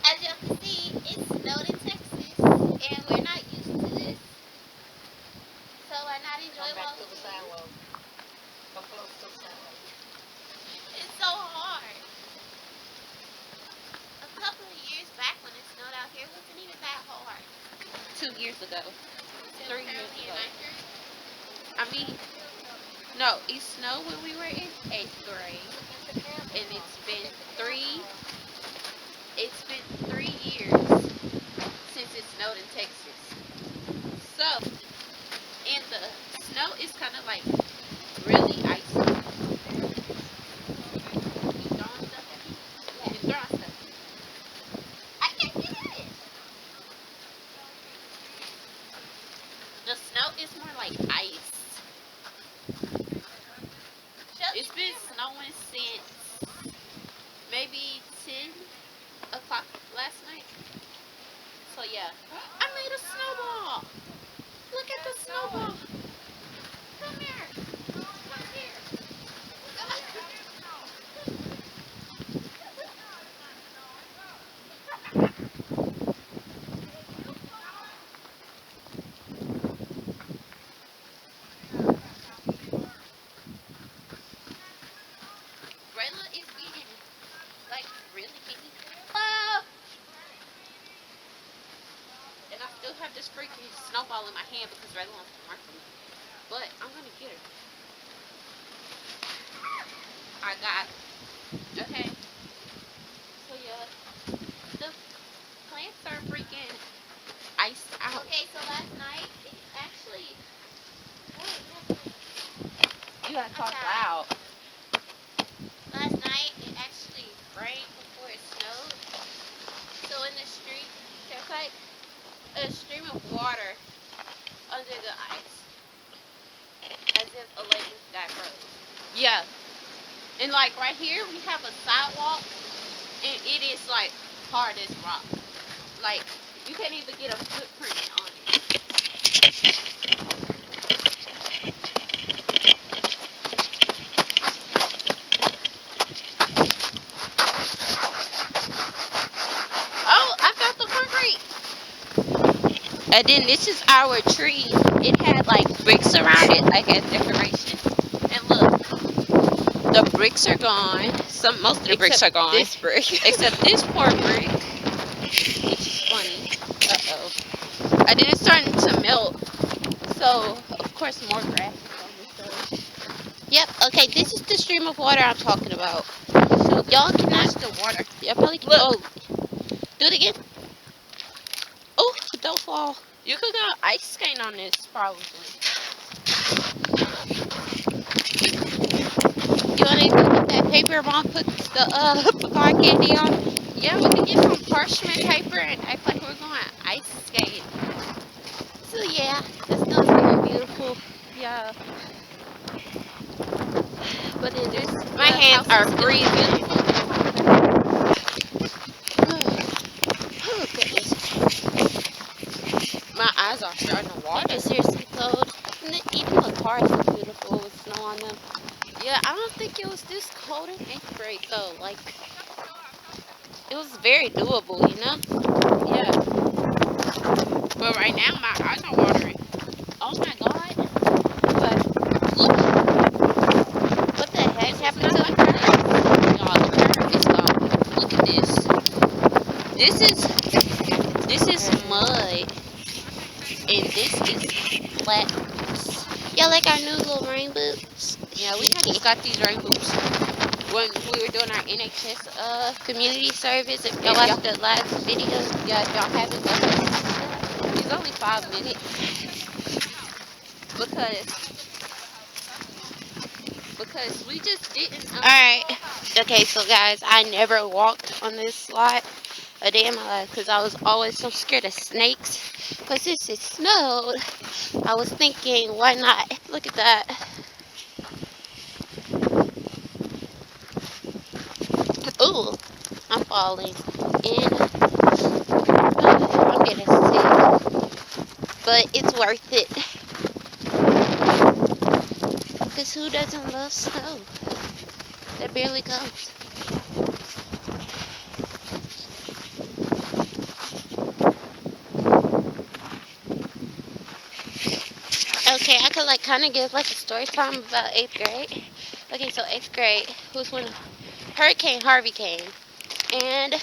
As you can see, it snowed in Texas, and we're not used to this, so I not enjoy what we do. It's so hard. A couple of years back when it snowed out here, it wasn't even that hard. 2 years ago. 3 years Apparently in ago. 9th grade. I mean, no, it snowed when we were in 8th grade, and it's been 3 years since it snowed in Texas. So, and the snow is kind of like really icy. You throwing stuff at me? Yeah, you're throwing stuff. I can't get it. The snow is more like ice. It's been snowing since maybe 10 o'clock last night. So yeah, I made a snowball. Look at the snowball. Come here. Come here. Rayla is getting like really big. And I still have this freaking snowball in my hand because Rayla wants to mark me. But I'm gonna get her. I got her. Okay. So yeah, the plants are freaking iced out. Okay, so last night, it actually... You gotta talk Okay. loud. Last night, it actually rained before it snowed. So in the street, there's like a stream of water under the ice. As if a lake got froze. Yeah. And like right here, we have a sidewalk, and it is like hard as rock. Like you can't even get a footprint on it. Oh, I found the concrete. And then this is our tree. It had like bricks around it, like as decoration. And look, the bricks are gone. Most of the bricks are gone. This brick. Except this poor brick, which is funny. Uh-oh. And then it's starting to melt. So, of course, more grass is on this side. Yep, okay, this is the stream of water I'm talking about. So Y'all watch cannot... the water. Y'all probably can... Look. Oh, do it again. Oh, don't fall. You could get an ice skate on this, probably. You want to put that paper Mom put the pecan candy on? Yeah, we could get some parchment paper and act like we're going ice skating. So yeah, the snow's very beautiful. Yeah. But it is... My hands are freezing. Oh, goodness. My eyes are starting to water. It is seriously cold. And even the cars are beautiful with snow on them. Yeah, I don't think it was this cold in 8th grade though. Like, It was very doable, you know? yeah. But right now, my eyes are watering. Oh my god. But look. What the heck happened to the curve? Y'all, the curve is gone. Look at this. This is mud. And this is flat. Y'all like our new little rain boots? Yeah, we had just got these rain boots when we were doing our NHS Community service. If y'all Yeah. watched the last video. Yeah, if y'all haven't done it, it's only 5 minutes because we just didn't. Alright. Okay, so guys, I never walked on this slide a day in my life because I was always so scared of snakes. Because since it snowed, I was thinking, why not? Look at that. Ooh, I'm falling. And I'm getting sick. But it's worth it. Because who doesn't love snow? That barely comes. Okay, I could like kind of give like a story time about 8th grade. Okay, so 8th grade was when Hurricane Harvey came. And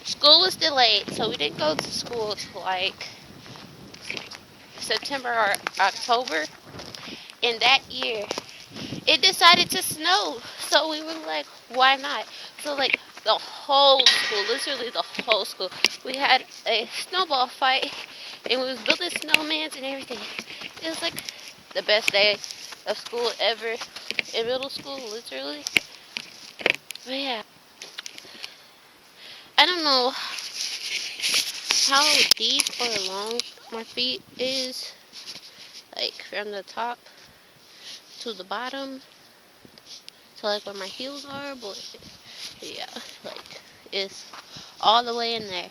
school was delayed, so we didn't go to school till like September or October. And that year, it decided to snow. So we were like, why not? So like the whole school, literally the whole school, we had a snowball fight and we was building snowmans and everything. It was like the best day of school ever in middle school, literally. But yeah, I don't know how deep or long my feet is, like from the top to the bottom, to like where my heels are, but yeah, like it's all the way in there.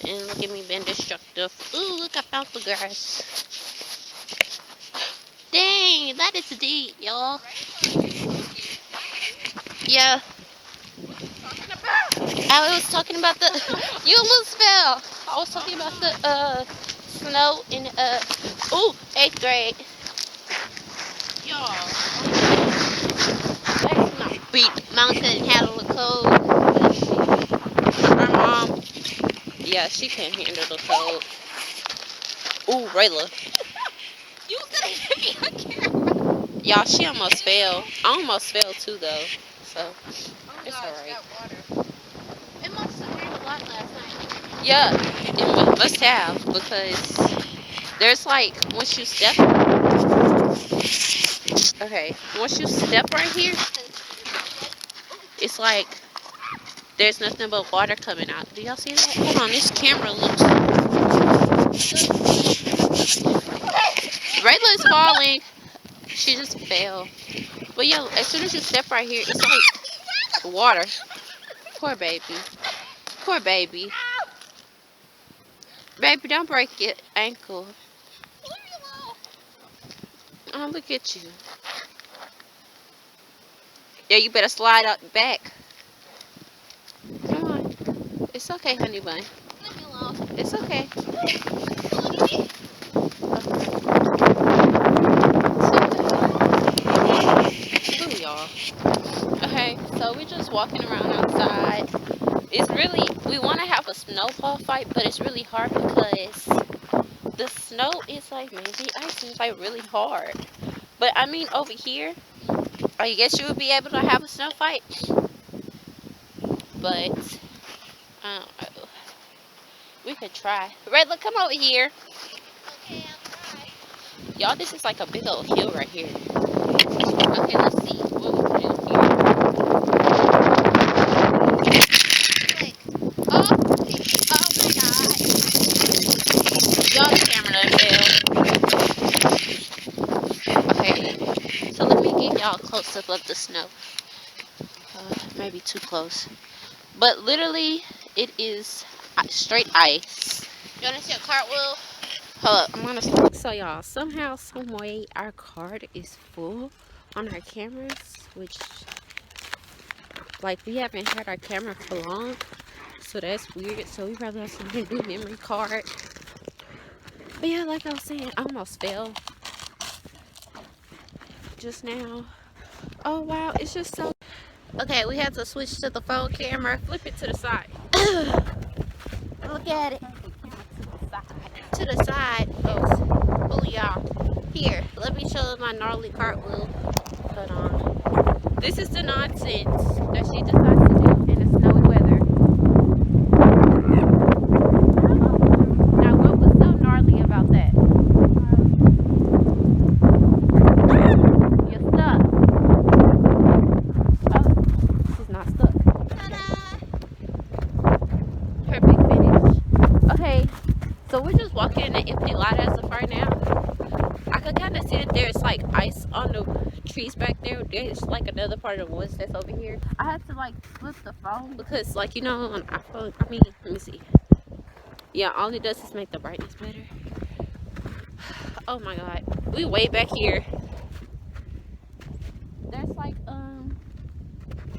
And look at me being destructive. Ooh, look, I found the grass. Dang, that is deep, y'all. Yeah. I was talking about the you almost fell. I was talking about the snow in ooh, 8th grade. Y'all. That's my feet. Mom said it had a little cold. My mom, yeah, she can't handle the cold. Ooh, Rayla. You was gonna hit me on camera. Y'all, she almost fell. I almost fell too though. So it's alright. It must have rained a lot last night. Yeah, it must have, because there's like once you step. Okay, once you step right here, it's like there's nothing but water coming out. Do y'all see that? Hold on, this camera looks. Rayla is falling. She just fell. But yo, as soon as you step right here, it's like water. Poor baby. Poor baby. Baby, don't break your ankle. Oh, look at you. Yeah, you better slide up back. Come on. It's okay, honey bun. It's okay. Ooh, y'all. Okay, so we're just walking around outside. It's really, we want to have a snowball fight, but it's really hard because the snow is like maybe ice. It's like really hard. But I mean, over here, I guess you would be able to have a snow fight. But I don't know. We could try. Rayla, come over here. Okay, I'll try. Y'all, this is like a big old hill right here. Okay, let's see what we can do here. Like, oh my god. Y'all, the camera done fell. Okay, so let me give y'all a close-up of the snow. Maybe too close. But literally, it is straight ice. You wanna see a cartwheel? Hold up, I'm gonna stop. So y'all, somehow, some way, our card is full on our cameras, which, like, we haven't had our camera for long, so that's weird. So we probably have to get a new memory card. But yeah, like I was saying, I almost fell just now. Oh wow, it's just so. Okay, we had to switch to the phone camera. Flip it to the side. Look at it. To the side. Oh y'all. Here, let me show my gnarly cartwheel. Hold on. This is the nonsense that she decides to do in the snowy weather. Now, what was so gnarly about that? You're stuck. Oh, she's not stuck. Ta-da! Her big finish. So we're just walking in an empty lot as of right now. I could kind of see that there's like ice on the trees back there. There's like another part of the woods that's over here. I had to like flip the phone because, like, you know, on iPhone, I mean, let me see. Yeah, all it does is make the brightness better. Oh my god. We way back here. There's like,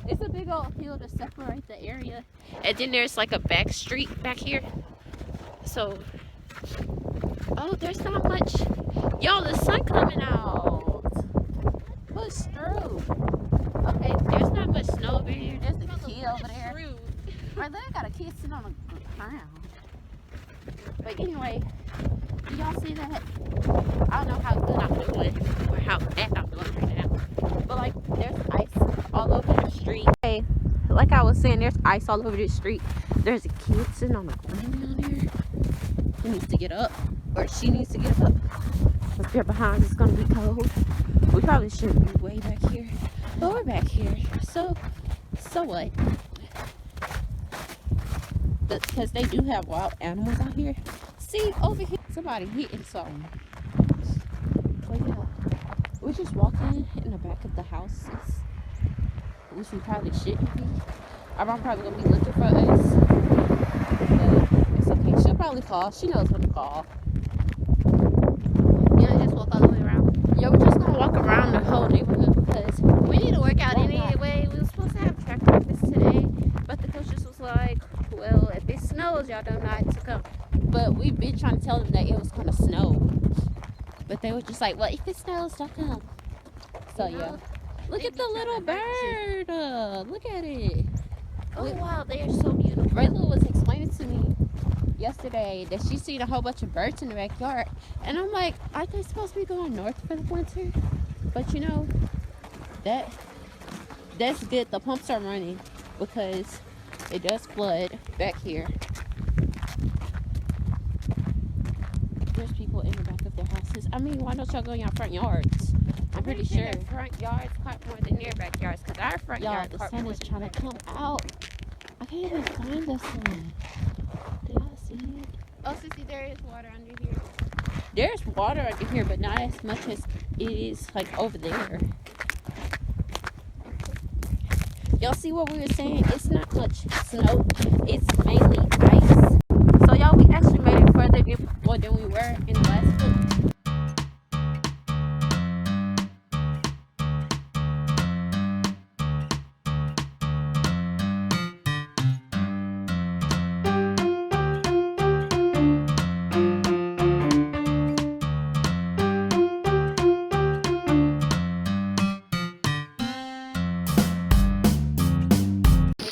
it's a big old hill to separate the area. And then there's like a back street back here. So, oh, there's not much. Yo, the sun coming out. Push through. Okay, there's not much snow over here. There's a kid over there. Right there, got a kid sitting on the ground. But anyway, do y'all see that? I don't know how good I'm doing or how bad I'm doing right now. But like, there's ice all over the street. Hey, like I was saying, there's ice all over the street. There's a kid sitting on the ground down there. He needs to get up, or she needs to get up. Because they're behind, it's gonna be cold. We probably shouldn't be way back here, but we're back here. So what? Because they do have wild animals out here. See, over here, somebody hitting something. So yeah, we're just walking in the back of the houses, which we probably shouldn't be. Our mom probably gonna be looking for us, but it's okay. She'll probably call. She knows when to call. Yeah, just walk all the way around. Yeah, we're just gonna walk around the whole neighborhood because We need to work out anyway. We were supposed to have track practice today, but the coach just was like, well, if it snows, y'all don't know to come. but we've been trying to tell them that it was gonna snow, but they were just like, well, if it snows, don't come. So You yeah, know, look they at be the trying little to hurt bird. Look at it. Oh wow, they are so beautiful. Rayla was explaining to me yesterday that she seen a whole bunch of birds in the backyard, and I'm like, aren't they supposed to be going north for the winter? But you know, that's good. The pumps are running because it does flood back here. There's people in the back of their houses. I mean, why don't y'all go in your front yards? I'm pretty sure. Their front yards caught more than their backyards, because our front Y'all, yard the caught sun more is than trying to come out. I can't even find the sun. Do y'all see it? Oh, Sissy, there is water under here. There's water under here, but not as much as it is like over there. Y'all see what we were saying? It's not much snow. It's mainly ice. So y'all, we actually made it further than we were in the last clip.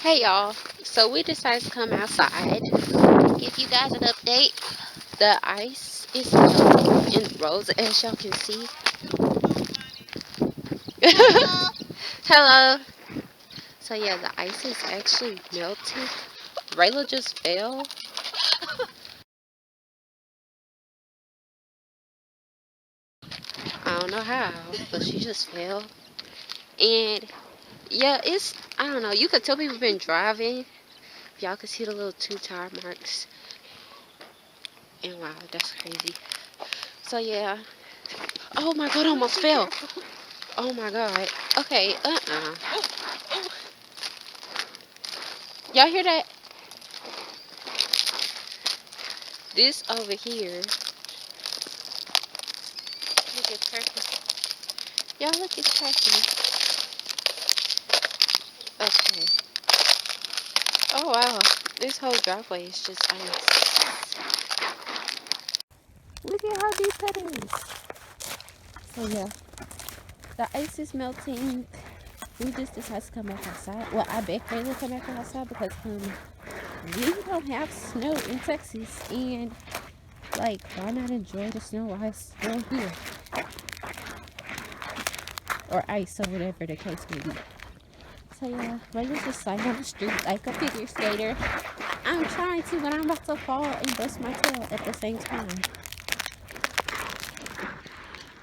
Hey y'all, so we decided to come outside, give you guys an update. The ice is melting in rows, as y'all can see. Hello. Hello. So yeah, the ice is actually melting. Rayla just fell. I don't know how, but she just fell. And yeah, I don't know, you could tell people been driving. Y'all can see the little 2 tire marks. And wow, that's crazy. So yeah. Oh my god, I almost fell. Oh my god. Okay, Y'all hear that? This over here. Look at turkey. Y'all look at turkey. Okay. Oh wow. This whole driveway is just ice. Look at how deep that is. So yeah. The ice is melting. We just decided to come back outside. Well, I bet they will come back outside because we don't have snow in Texas, and like, why not enjoy the snow while it's still here? Or ice, or whatever the case may be. So yeah, Rayla's just like on the street like a figure skater. I'm trying to, but I'm about to fall and bust my tail at the same time.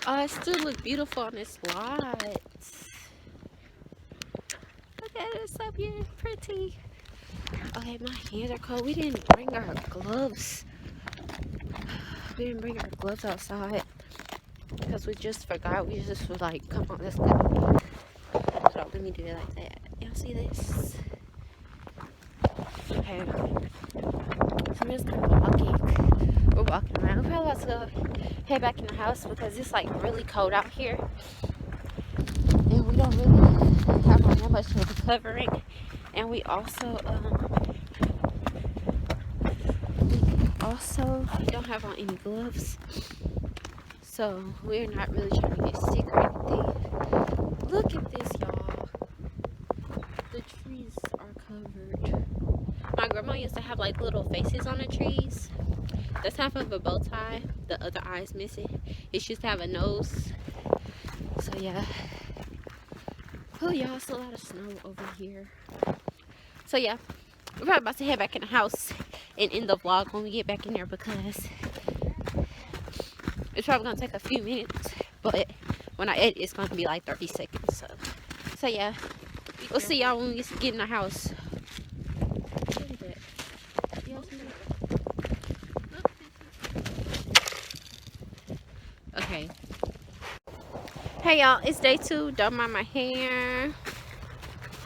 Oh, it still look beautiful on this lot. Look at it, it's so beautiful, pretty. Okay, my hands are cold. We didn't bring our gloves. We didn't bring our gloves outside because we just forgot. We just was like, come on, let's go. So let me do it like that. Y'all see this? Okay. So we're just kind of walking. We're walking around. We're probably about to go head back in the house because it's like really cold out here. And we don't really have on that much of a covering. And we also don't have on any gloves. So we're not really trying to get sick or anything. Look at this, y'all. The trees are covered. My grandma used to have like little faces on the trees. That's half of a bow tie. The other eye is missing. It used to have a nose. So yeah. Oh y'all, it's a lot of snow over here. So yeah, we're probably about to head back in the house and end the vlog when we get back in there because it's probably gonna take a few minutes, but when I edit, it's gonna be like 30 seconds. So yeah, we'll see y'all when we get in the house. Okay. Hey y'all, it's day 2. Done my hair,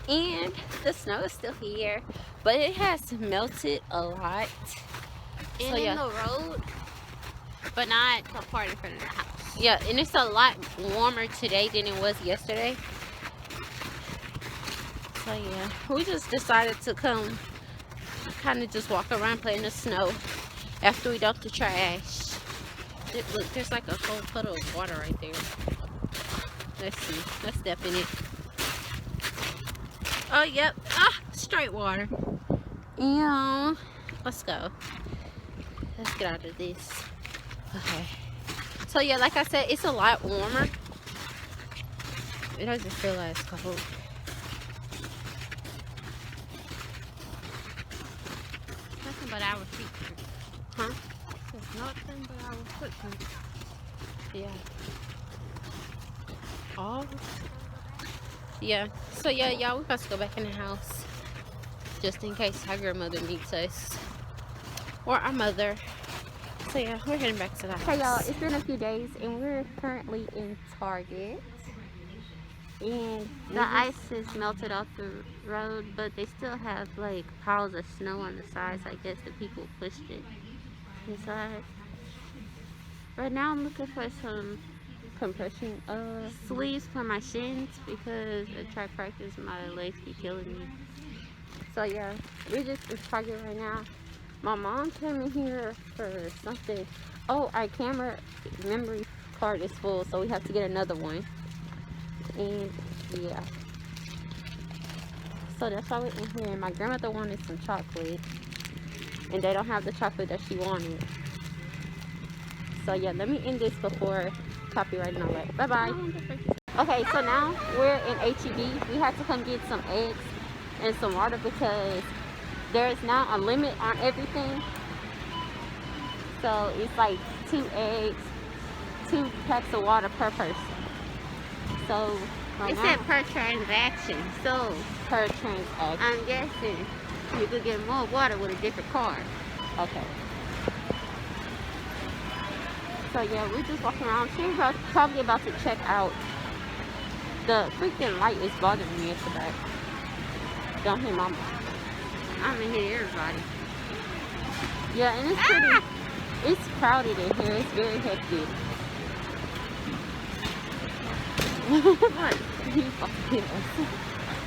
and the snow is still here, but it has melted a lot. And so, yeah. in the road, but not the part in front of the house. Yeah, and it's a lot warmer today than it was yesterday. So yeah, we just decided to come kind of just walk around playing the snow after we dump the trash. Look, there's like a whole puddle of water right there. Let's see. Let's step in it. Oh, yep. Ah, straight water. Yeah. Let's go. Let's get out of this. Okay. So, yeah, like I said, it's a lot warmer. It doesn't feel as cold. Nothing but our feet. Huh? There's nothing but our footprints. Yeah. Oh. Yeah. So yeah, y'all, we about to go back in the house just in case our grandmother meets us or our mother. So yeah, we're heading back to the house. Hey y'all, it's been a few days and we're currently in Target. And the ice is melted off the road, but they still have like piles of snow on the sides. I guess the people pushed it inside. Right now I'm looking for some compression sleeves for my shins because at track practice my legs be killing me. So yeah, we're just in Target right now. My mom came in here for something. Oh, our camera memory card is full, so we have to get another one. And yeah, so that's why we're in here. And my grandmother wanted some chocolate, and they don't have the chocolate that she wanted. So yeah, let me end this before copyright and all that. Bye bye. Okay, so now we're in HEB. We had to come get some eggs and some water because there is now a limit on everything. So it's like 2 eggs, 2 packs of water per person. So it said per transaction, so per transaction. I'm guessing you could get more water with a different card. Okay. So yeah, we're just walking around. She's probably about to check out. The freaking light is bothering me at the back. Don't hit mama. I'm gonna hit everybody. Yeah, and it's pretty. It's crowded in here. It's very hectic. What? You fucking hit us.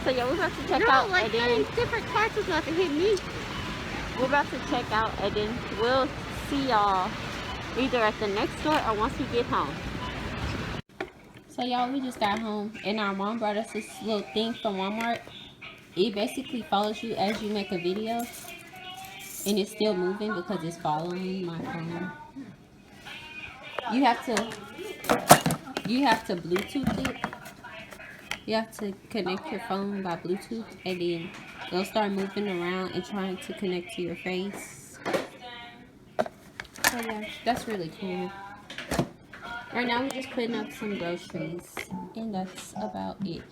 So yeah, we're about to check out, like and then different cards was about to hit me. We're about to check out, and then we'll see y'all either at the next store or once we get home. So y'all, we just got home, and our mom brought us this little thing from Walmart. It basically follows you as you make a video, and it's still moving because it's following my phone. You have to Bluetooth it. You have to connect your phone by Bluetooth, and then it'll start moving around and trying to connect to your face. So yeah, that's really cool. Right now we're just putting up some groceries, and that's about it.